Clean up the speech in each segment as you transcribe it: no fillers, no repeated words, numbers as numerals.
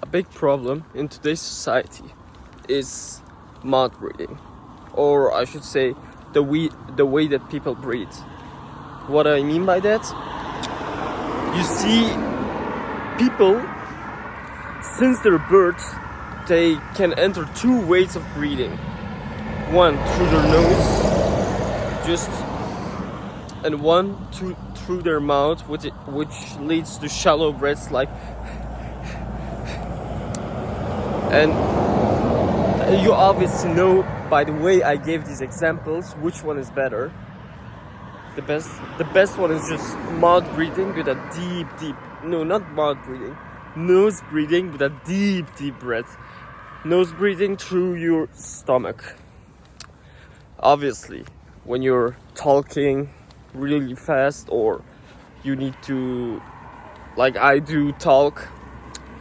A big problem in today's society is mouth breathing, or I should say the way that people breathe. What I mean by that, you see, people since their birth they can enter two ways of breathing. One through their nose, and one through their mouth, which leads to shallow breaths like. And you obviously know by the way I gave these examples which one is better. The best one is just mouth breathing with a nose breathing with a deep breath. Nose breathing through your stomach. Obviously, when you're talking really fast, or you need to, like I do, talk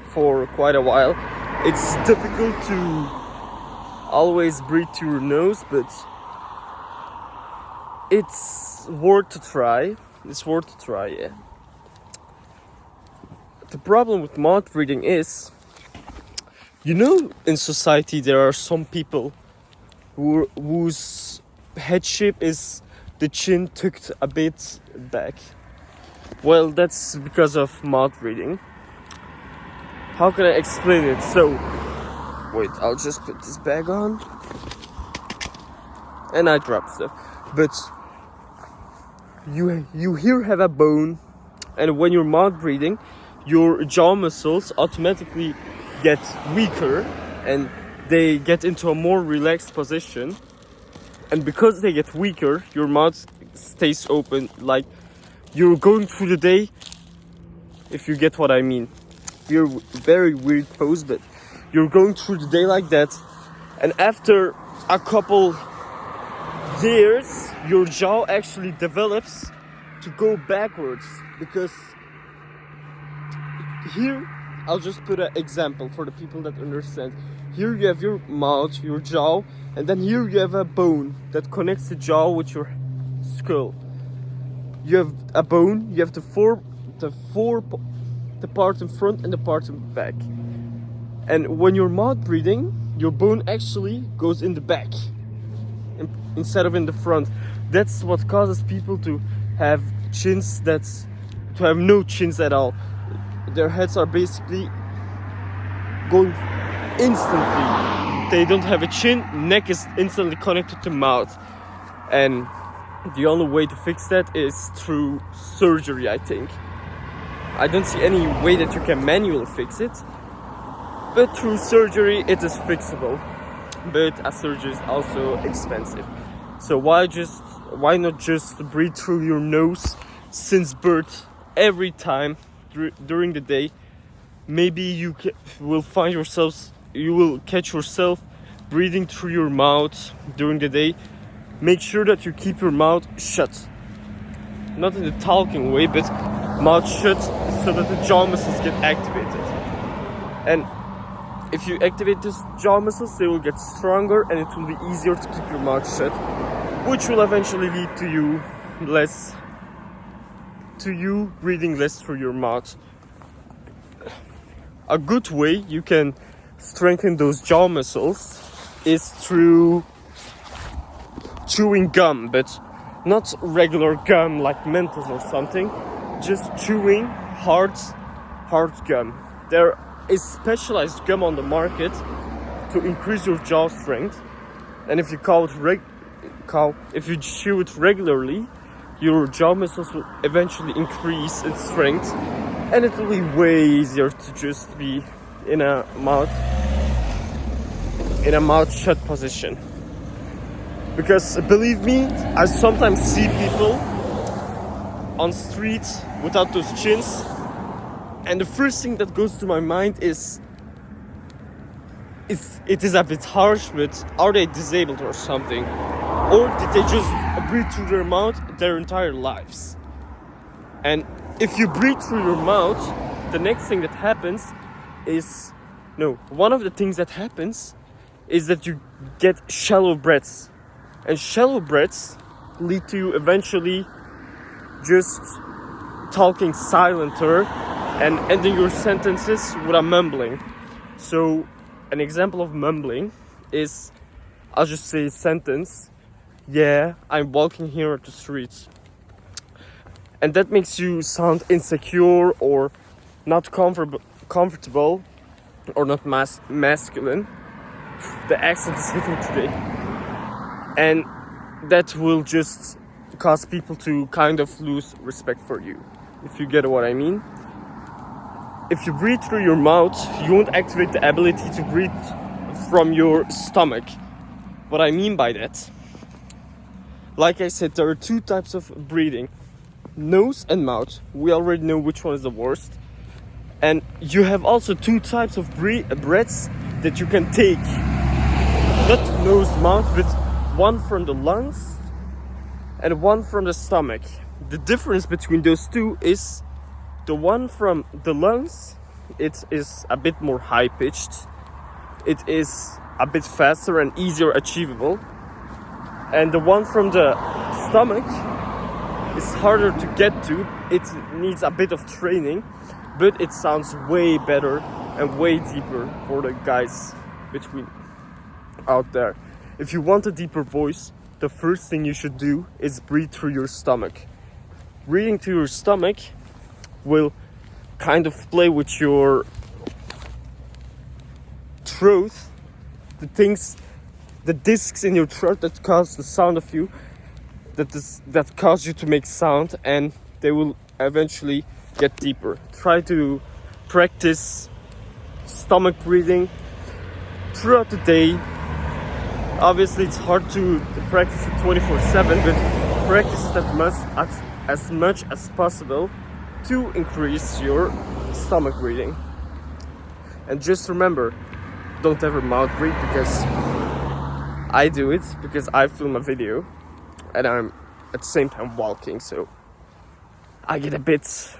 for quite a while, it's difficult to always breathe through your nose, but it's worth to try. Yeah. The problem with mouth breathing is, in society there are some people whose head shape is the chin tucked a bit back. Well, that's because of mouth breathing. How can I explain it? So, wait, I'll just put this bag on. And I drop stuff. But you here have a bone, and when you're mouth breathing, your jaw muscles automatically get weaker and they get into a more relaxed position. And because they get weaker, your mouth stays open, like you're going through the day, if you get what I mean. You're very weird pose, but you're going through the day like that, and after a couple years your jaw actually develops to go backwards, because here, I'll just put an example for the people that understand. Here you have your mouth, your jaw, and then here you have a bone that connects the jaw with your skull. You have a bone, you have the part in front and the part in back. And when you're mouth breathing, your bone actually goes in the back instead of in the front. That's what causes people to have no chins at all. Their heads are basically going instantly. They don't have a chin, neck is instantly connected to mouth. And the only way to fix that is through surgery, I think. I don't see any way that you can manually fix it, but through surgery it is fixable. But a surgery is also expensive. So why not just breathe through your nose since birth every time during the day? Maybe you will catch yourself breathing through your mouth during the day. Make sure that you keep your mouth shut. Not in the talking way, but mouth shut, so that the jaw muscles get activated. And if you activate these jaw muscles, they will get stronger, and it will be easier to keep your mouth shut, which will eventually lead to you breathing less through your mouth. A good way you can strengthen those jaw muscles is through chewing gum, but not regular gum like Mentos or something. Just chewing hard gum. There is specialized gum on the market to increase your jaw strength, and if you chew it regularly, your jaw muscles will eventually increase in strength, and it will be way easier to just be in a mouth shut position. Because believe me, I sometimes see people on streets without those chins, and the first thing that goes to my mind is, it is a bit harsh, but are they disabled or something? Or did they just breathe through their mouth their entire lives? And if you breathe through your mouth, one of the things that happens is that you get shallow breaths. And shallow breaths lead to you eventually just talking silenter and ending your sentences with a mumbling. So an example of mumbling is, I'll just say a sentence, yeah, I'm walking here at the street. And that makes you sound insecure or not comfortable or not masculine. The accent is hitting today. And that will just cause people to kind of lose respect for you, if you get what I mean. If you breathe through your mouth, you won't activate the ability to breathe from your stomach. What I mean by that, like I said, there are two types of breathing. Nose and mouth. We already know which one is the worst. And you have also two types of breaths that you can take. Not nose, mouth, but one from the lungs and one from the stomach. The difference between those two is the one from the lungs, it is a bit more high pitched. It is a bit faster and easier achievable. And the one from the stomach is harder to get to. It needs a bit of training, but it sounds way better and way deeper for the guys between out there. If you want a deeper voice, the first thing you should do is breathe through your stomach. Breathing through your stomach will kind of play with your throat, the discs in your throat that cause the sound of you, that cause you to make sound, and they will eventually get deeper. Try to practice stomach breathing throughout the day. Obviously it's hard to practice it 24/7, but practice it as much as possible to increase your stomach breathing. And just remember, don't ever mouth breathe, because I do it because I film a video and I'm at the same time walking, so I get a bit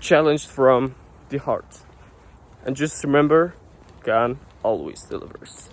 challenged from the heart. And just remember, God always delivers.